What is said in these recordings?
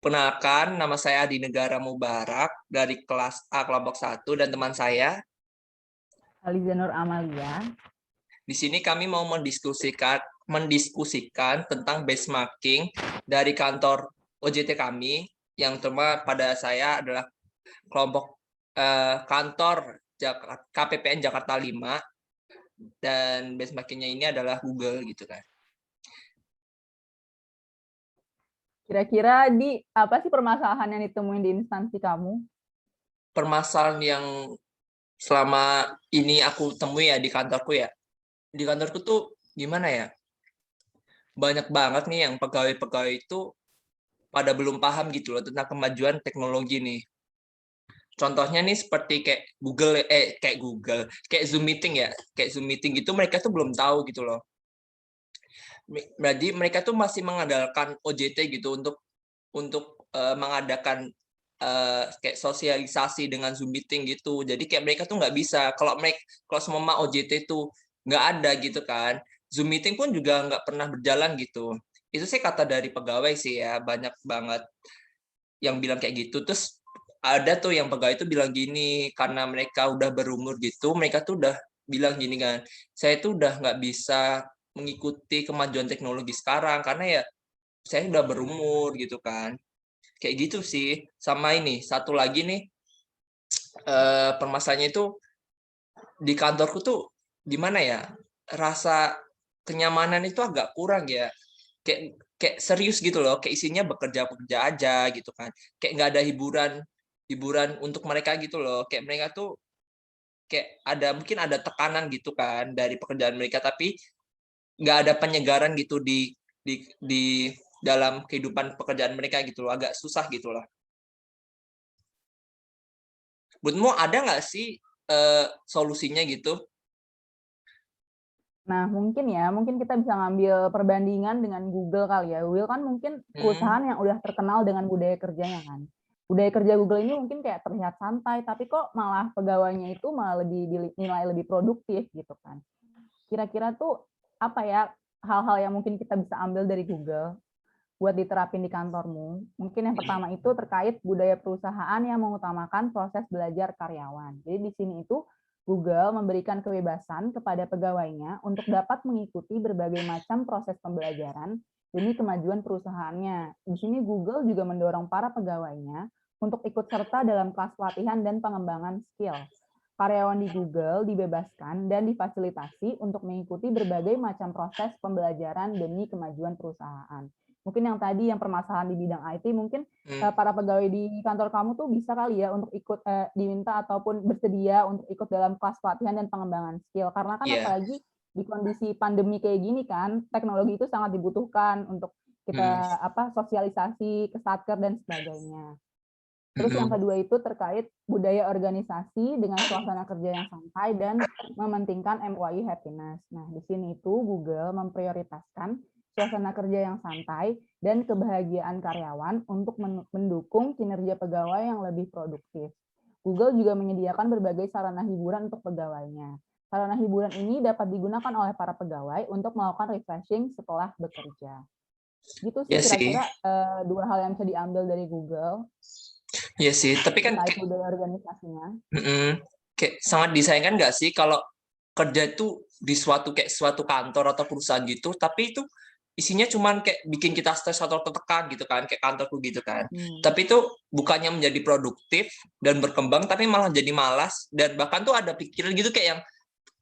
Perkenalkan, nama saya Adi Negara Mubarak dari kelas A kelompok 1 dan teman saya. Aliza Nur Amalia. Di sini kami mau mendiskusikan tentang benchmarking dari kantor OJT kami, yang terutama pada saya adalah kelompok kantor KPPN Jakarta 5, dan benchmarkingnya ini adalah Google gitu kan. Kira-kira apa sih permasalahan yang ditemuin di instansi kamu? Permasalahan yang selama ini aku temui ya di kantorku ya. Di kantorku tuh gimana ya? Banyak banget nih yang pegawai-pegawai itu pada belum paham gitu loh tentang kemajuan teknologi nih. Contohnya nih seperti kayak Zoom meeting ya. Kayak Zoom meeting gitu mereka tuh belum tahu gitu loh. Berarti mereka tuh masih mengandalkan OJT gitu untuk mengadakan kayak sosialisasi dengan Zoom meeting gitu. Jadi kayak mereka tuh nggak bisa. Kalau semua OJT tuh nggak ada gitu kan. Zoom meeting pun juga nggak pernah berjalan gitu. Itu sih kata dari pegawai sih ya, banyak banget yang bilang kayak gitu. Terus ada tuh yang pegawai itu bilang gini, karena mereka udah berumur gitu, mereka tuh udah bilang gini kan, saya tuh udah nggak bisa mengikuti kemajuan teknologi sekarang karena ya saya udah berumur gitu kan. Kayak gitu sih. Sama ini, satu lagi nih, permasalahannya itu di kantorku tuh gimana ya, rasa kenyamanan itu agak kurang ya. Kayak kayak serius gitu loh, kayak isinya bekerja-bekerja aja gitu kan. Kayak nggak ada hiburan hiburan untuk mereka gitu loh. Kayak mereka tuh kayak mungkin ada tekanan gitu kan dari pekerjaan mereka, tapi nggak ada penyegaran gitu di dalam kehidupan pekerjaan mereka gitu loh, agak susah gitu lah. Menurutmu ada nggak sih solusinya gitu? Nah, mungkin kita bisa ngambil perbandingan dengan Google kali ya. Google kan mungkin Hmm, perusahaan yang udah terkenal dengan budaya kerjanya kan. Budaya kerja Google ini mungkin kayak terlihat santai, tapi kok malah pegawainya itu malah dinilai lebih produktif gitu kan. Kira-kira tuh apa ya hal-hal yang mungkin kita bisa ambil dari Google buat diterapin di kantormu? Mungkin yang pertama itu terkait budaya perusahaan yang mengutamakan proses belajar karyawan. Jadi di sini itu Google memberikan kebebasan kepada pegawainya untuk dapat mengikuti berbagai macam proses pembelajaran demi kemajuan perusahaannya. Di sini Google juga mendorong para pegawainya untuk ikut serta dalam kelas pelatihan dan pengembangan skill. Karyawan di Google dibebaskan dan difasilitasi untuk mengikuti berbagai macam proses pembelajaran demi kemajuan perusahaan. Mungkin yang tadi yang permasalahan di bidang IT, mungkin para pegawai di kantor kamu tuh bisa kali ya untuk ikut diminta ataupun bersedia untuk ikut dalam kelas pelatihan dan pengembangan skill. Karena kan iya. apalagi di kondisi pandemi kayak gini kan, teknologi itu sangat dibutuhkan untuk Hmm, kita sosialisasi ke satker dan sebagainya. Terus yang mhm. kedua itu terkait budaya organisasi dengan suasana kerja yang santai dan mementingkan employee happiness. Nah, di sini itu Google memprioritaskan suasana kerja yang santai dan kebahagiaan karyawan untuk mendukung kinerja pegawai yang lebih produktif. Google juga menyediakan berbagai sarana hiburan untuk pegawainya. Sarana hiburan ini dapat digunakan oleh para pegawai untuk melakukan refreshing setelah bekerja. Gitu sih Iya sih, kira-kira dua hal yang bisa diambil dari Google iya sih. Tapi kan terkait kayak, budaya organisasinya. kayak sangat disayangkan nggak sih kalau kerja itu di suatu kantor atau perusahaan gitu, tapi itu isinya cuman kayak bikin kita stres atau tertekan gitu kan, kayak kantorku gitu kan. Hmm. Tapi itu bukannya menjadi produktif dan berkembang, tapi malah jadi malas dan bahkan tuh ada pikiran gitu kayak yang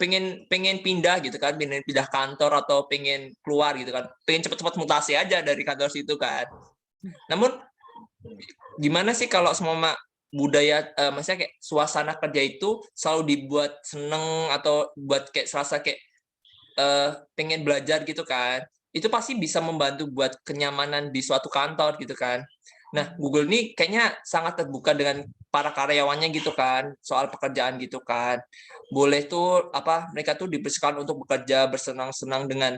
pengen pengen pindah gitu kan, pengen pindah kantor atau pengen keluar gitu kan, pengen cepet-cepet mutasi aja dari kantor situ kan. Namun gimana sih kalau semua budaya, maksudnya kayak suasana kerja itu selalu dibuat seneng atau buat kayak serasa kayak pengen belajar gitu kan, itu pasti bisa membantu buat kenyamanan di suatu kantor gitu kan. Nah, Google ini kayaknya sangat terbuka dengan para karyawannya gitu kan, soal pekerjaan gitu kan. Boleh tuh mereka tuh dipersilakan untuk bekerja bersenang-senang dengan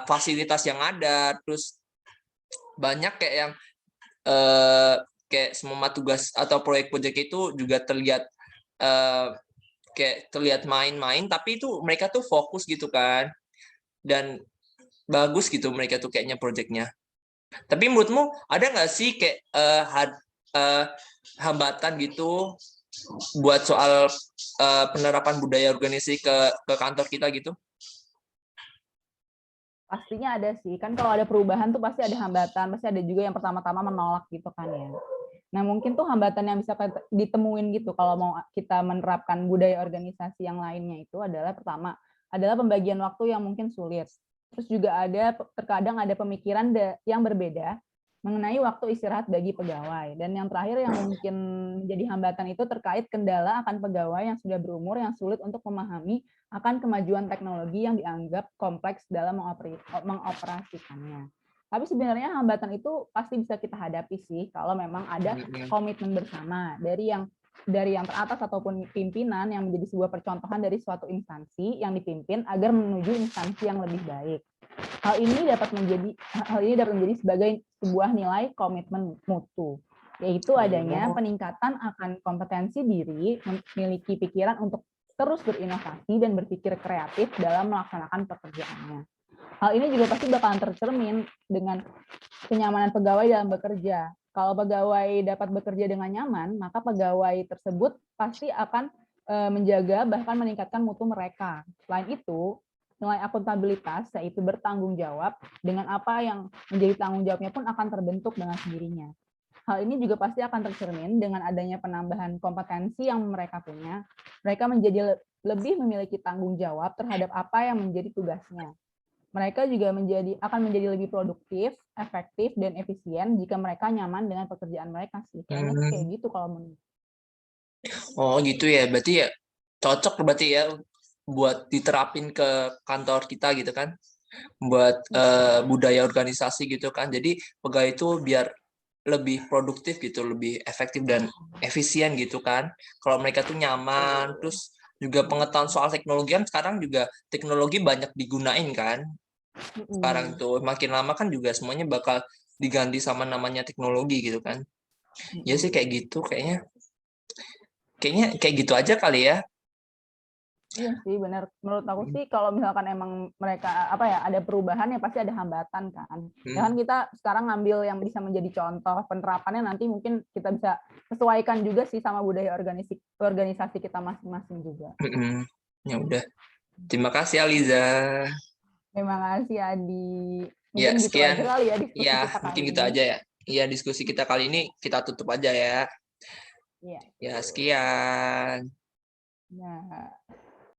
fasilitas yang ada, terus banyak kayak yang kayak semua tugas atau proyek-proyek itu juga eh, terlihat main-main, tapi itu mereka tuh fokus gitu kan, dan bagus gitu mereka tuh kayaknya proyeknya. Tapi menurutmu ada nggak sih kayak hambatan gitu buat soal penerapan budaya organisasi ke kantor kita gitu? Pastinya ada sih, kan kalau ada perubahan tuh pasti ada hambatan, pasti ada juga yang pertama-tama menolak gitu kan ya. Nah mungkin tuh hambatan yang bisa ditemuin gitu kalau mau kita menerapkan budaya organisasi yang lainnya itu adalah pertama, adalah pembagian waktu yang mungkin sulit. Terus juga terkadang ada pemikiran yang berbeda mengenai waktu istirahat bagi pegawai. Dan yang terakhir yang mungkin menjadi hambatan itu terkait kendala akan pegawai yang sudah berumur yang sulit untuk memahami akan kemajuan teknologi yang dianggap kompleks dalam mengoperasikannya. Tapi sebenarnya hambatan itu pasti bisa kita hadapi sih kalau memang ada komitmen bersama dari yang teratas ataupun pimpinan yang menjadi sebuah percontohan dari suatu instansi yang dipimpin agar menuju instansi yang lebih baik. Hal ini dapat menjadi sebagai sebuah nilai komitmen mutu, yaitu adanya peningkatan akan kompetensi diri, memiliki pikiran untuk terus berinovasi dan berpikir kreatif dalam melaksanakan pekerjaannya. Hal ini juga pasti bakalan tercermin dengan kenyamanan pegawai dalam bekerja. Kalau pegawai dapat bekerja dengan nyaman, maka pegawai tersebut pasti akan menjaga bahkan meningkatkan mutu mereka. Selain itu, nilai akuntabilitas yaitu bertanggung jawab dengan apa yang menjadi tanggung jawabnya pun akan terbentuk dengan sendirinya. Hal ini juga pasti akan tercermin dengan adanya penambahan kompetensi yang mereka punya. Mereka menjadi lebih memiliki tanggung jawab terhadap apa yang menjadi tugasnya. Mereka juga akan menjadi lebih produktif, efektif, dan efisien jika mereka nyaman dengan pekerjaan mereka sih. Kayaknya sih kayak gitu kalau menurut. Oh gitu ya, berarti ya cocok berarti ya buat diterapin ke kantor kita gitu kan, buat budaya organisasi gitu kan. Jadi pegawai itu biar lebih produktif gitu, lebih efektif dan efisien gitu kan. Kalau mereka tuh nyaman, terus juga pengetahuan soal teknologi kan sekarang juga teknologi banyak digunain kan. Sekarang tuh makin lama kan juga semuanya bakal diganti sama namanya teknologi gitu kan. Ya sih kayak gitu kayaknya. Kayaknya kayak gitu aja kali ya. Iya sih benar. Menurut aku sih kalau misalkan emang mereka ada perubahan ya pasti ada hambatan kan. Ya kan kita sekarang ngambil yang bisa menjadi contoh penerapannya, nanti mungkin kita bisa sesuaikan juga sih sama budaya organisasi kita masing-masing juga. Ya udah. Terima kasih Aliza. Terima kasih Adi. Ya, Mungkin gitu aja sekian. kali ya diskusi Ya, kita kali mungkin gitu ini. aja ya. Iya, diskusi kita kali ini kita tutup aja ya. Iya. Ya, sekian. Nah.